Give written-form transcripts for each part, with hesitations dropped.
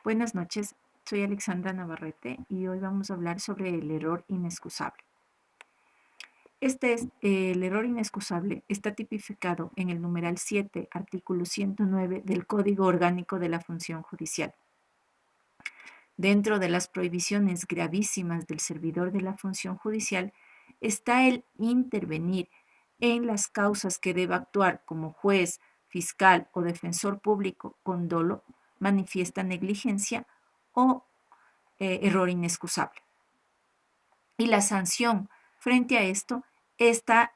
Buenas noches, soy Alexandra Navarrete y hoy vamos a hablar sobre el error inexcusable. El error inexcusable está tipificado en el numeral 7, artículo 109 del Código Orgánico de la Función Judicial. Dentro de las prohibiciones gravísimas del servidor de la función judicial está el intervenir en las causas que deba actuar como juez, fiscal o defensor público con dolo, manifiesta negligencia o error inexcusable. Y la sanción frente a esta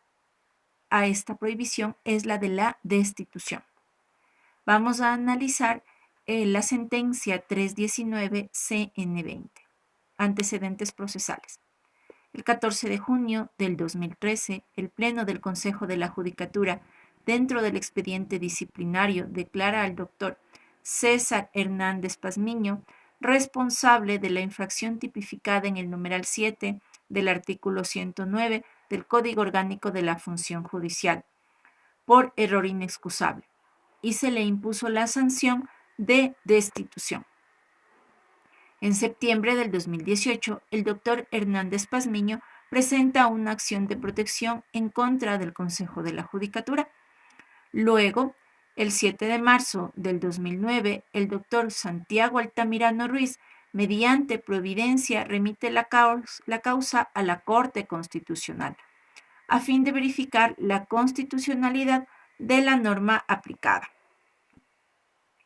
prohibición es la de la destitución. Vamos a analizar la sentencia 319 CN20. Antecedentes procesales. El 14 de junio del 2013, el Pleno del Consejo de la Judicatura, dentro del expediente disciplinario, declara al doctor César Hernández Pazmiño responsable de la infracción tipificada en el numeral 7 del artículo 109 del Código Orgánico de la Función Judicial, por error inexcusable, y se le impuso la sanción de destitución. En septiembre del 2018, el doctor Hernández Pazmiño presenta una acción de protección en contra del Consejo de la Judicatura. Luego, el 7 de marzo del 2009, el doctor Santiago Altamirano Ruiz, mediante providencia, remite la causa a la Corte Constitucional, a fin de verificar la constitucionalidad de la norma aplicada.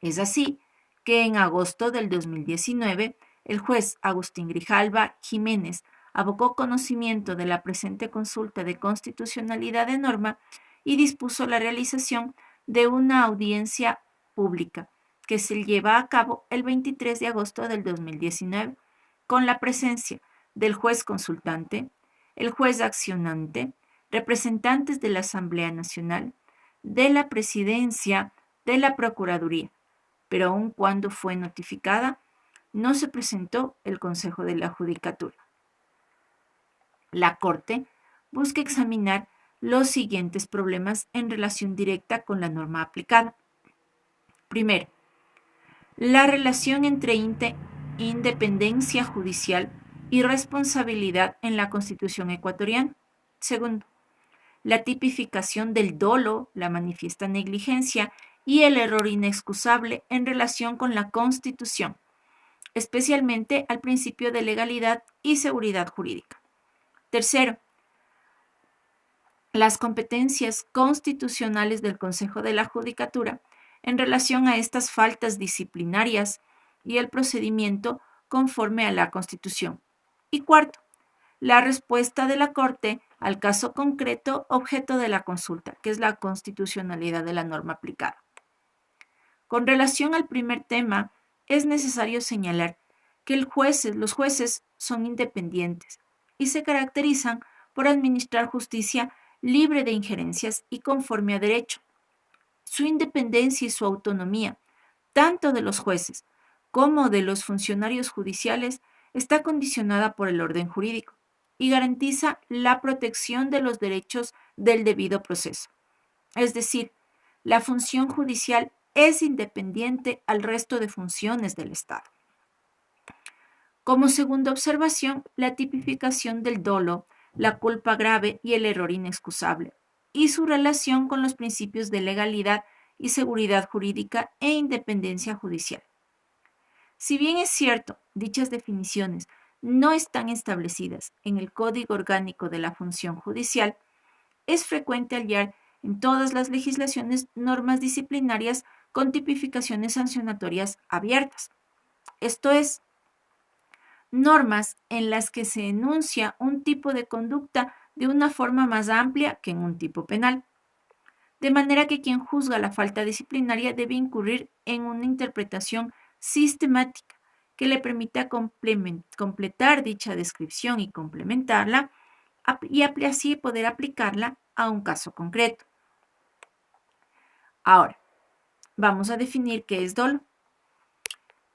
Es así que en agosto del 2019, el juez Agustín Grijalva Jiménez abocó conocimiento de la presente consulta de constitucionalidad de norma y dispuso la realización de una audiencia pública que se lleva a cabo el 23 de agosto del 2019 con la presencia del juez consultante, el juez accionante, representantes de la Asamblea Nacional, de la Presidencia, de la Procuraduría, pero aun cuando fue notificada, no se presentó el Consejo de la Judicatura. La Corte busca examinar los siguientes problemas en relación directa con la norma aplicada. Primero, la relación entre independencia judicial y responsabilidad en la Constitución ecuatoriana. Segundo, la tipificación del dolo, la manifiesta negligencia y el error inexcusable en relación con la Constitución, especialmente al principio de legalidad y seguridad jurídica. Tercero, las competencias constitucionales del Consejo de la Judicatura en relación a estas faltas disciplinarias y el procedimiento conforme a la Constitución. Y cuarto, la respuesta de la Corte al caso concreto objeto de la consulta, que es la constitucionalidad de la norma aplicada. Con relación al primer tema, es necesario señalar que los jueces son independientes y se caracterizan por administrar justicia libre de injerencias y conforme a derecho. Su independencia y su autonomía, tanto de los jueces como de los funcionarios judiciales, está condicionada por el orden jurídico y garantiza la protección de los derechos del debido proceso. Es decir, la función judicial es independiente al resto de funciones del Estado. Como segunda observación, la tipificación del dolo, la culpa grave y el error inexcusable, y su relación con los principios de legalidad y seguridad jurídica e independencia judicial. Si bien es cierto, dichas definiciones no están establecidas en el Código Orgánico de la Función Judicial, es frecuente hallar en todas las legislaciones normas disciplinarias con tipificaciones sancionatorias abiertas. Esto es, normas en las que se enuncia un tipo de conducta de una forma más amplia que en un tipo penal, de manera que quien juzga la falta disciplinaria debe incurrir en una interpretación sistemática que le permita completar dicha descripción y complementarla y así poder aplicarla a un caso concreto. Ahora, vamos a definir qué es dolo.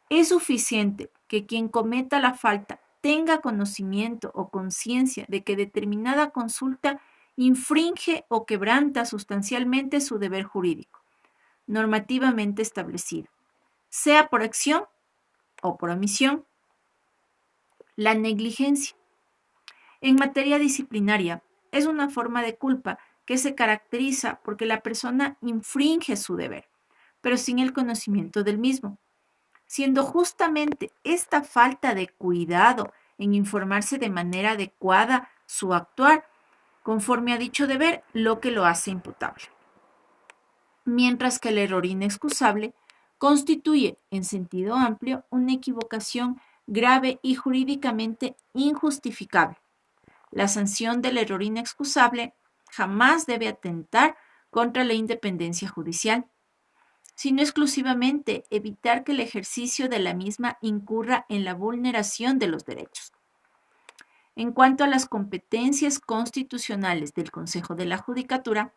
Es suficiente que quien cometa la falta tenga conocimiento o conciencia de que determinada consulta infringe o quebranta sustancialmente su deber jurídico, normativamente establecido, sea por acción o por omisión. La negligencia. En materia disciplinaria, es una forma de culpa que se caracteriza porque la persona infringe su deber, pero sin el conocimiento del mismo, siendo justamente esta falta de cuidado en informarse de manera adecuada su actuar conforme a dicho deber lo que lo hace imputable. Mientras que el error inexcusable constituye, en sentido amplio, una equivocación grave y jurídicamente injustificable. La sanción del error inexcusable jamás debe atentar contra la independencia judicial, sino exclusivamente evitar que el ejercicio de la misma incurra en la vulneración de los derechos. En cuanto a las competencias constitucionales del Consejo de la Judicatura,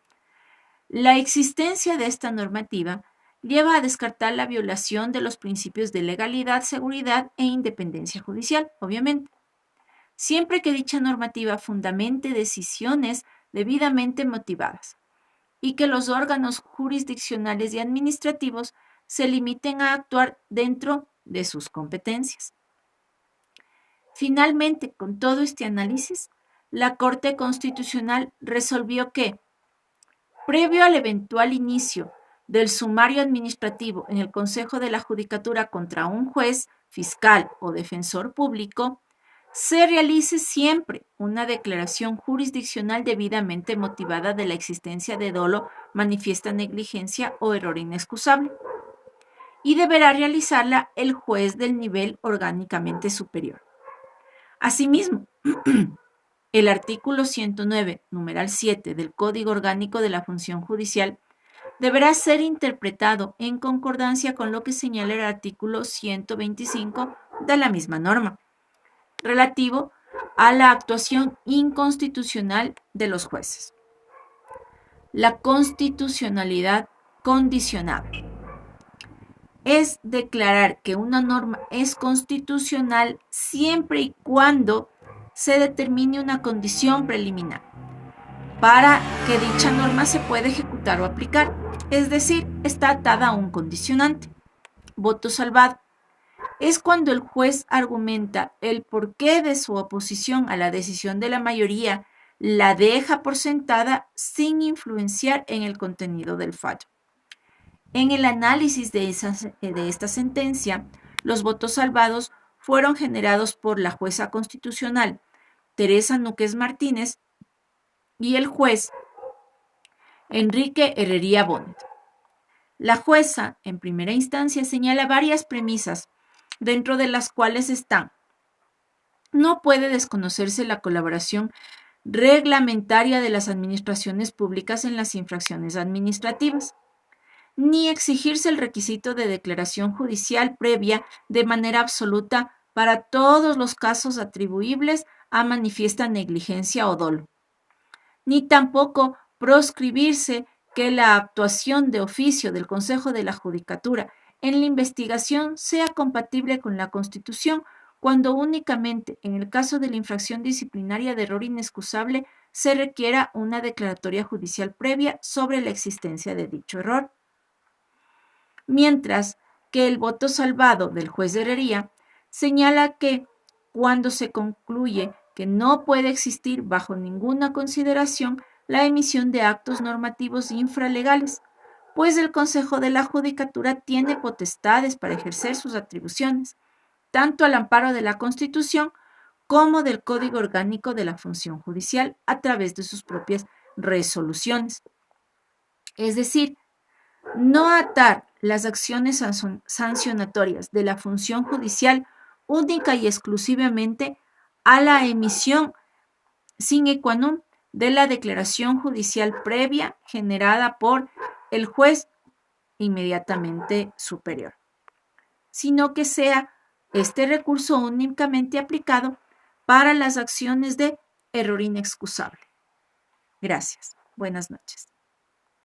la existencia de esta normativa lleva a descartar la violación de los principios de legalidad, seguridad e independencia judicial, obviamente, siempre que dicha normativa fundamente decisiones debidamente motivadas y que los órganos jurisdiccionales y administrativos se limiten a actuar dentro de sus competencias. Finalmente, con todo este análisis, la Corte Constitucional resolvió que, previo al eventual inicio del sumario administrativo en el Consejo de la Judicatura contra un juez, fiscal o defensor público, se realice siempre una declaración jurisdiccional debidamente motivada de la existencia de dolo, manifiesta negligencia o error inexcusable, y deberá realizarla el juez del nivel orgánicamente superior. Asimismo, el artículo 109, numeral 7 del Código Orgánico de la Función Judicial deberá ser interpretado en concordancia con lo que señala el artículo 125 de la misma norma, relativo a la actuación inconstitucional de los jueces. La constitucionalidad condicionada es declarar que una norma es constitucional siempre y cuando se determine una condición preliminar para que dicha norma se pueda ejecutar o aplicar, es decir, está atada a un condicionante. Voto salvado es cuando el juez argumenta el porqué de su oposición a la decisión de la mayoría, la deja por sentada sin influenciar en el contenido del fallo. En el análisis de esta sentencia, los votos salvados fueron generados por la jueza constitucional Teresa Núquez Martínez y el juez Enrique Herrería Bonet. La jueza, en primera instancia, señala varias premisas, dentro de las cuales están: no puede desconocerse la colaboración reglamentaria de las administraciones públicas en las infracciones administrativas, ni exigirse el requisito de declaración judicial previa de manera absoluta para todos los casos atribuibles a manifiesta negligencia o dolo, ni tampoco proscribirse que la actuación de oficio del Consejo de la Judicatura en la investigación sea compatible con la Constitución cuando únicamente en el caso de la infracción disciplinaria de error inexcusable se requiera una declaratoria judicial previa sobre la existencia de dicho error. Mientras que el voto salvado del juez de Herrería señala que cuando se concluye que no puede existir bajo ninguna consideración la emisión de actos normativos infralegales, pues el Consejo de la Judicatura tiene potestades para ejercer sus atribuciones, tanto al amparo de la Constitución como del Código Orgánico de la Función Judicial a través de sus propias resoluciones. Es decir, no atar las acciones sancionatorias de la función judicial única y exclusivamente a la emisión sine qua non de la declaración judicial previa generada por el juez inmediatamente superior, sino que sea este recurso únicamente aplicado para las acciones de error inexcusable. Gracias. Buenas noches.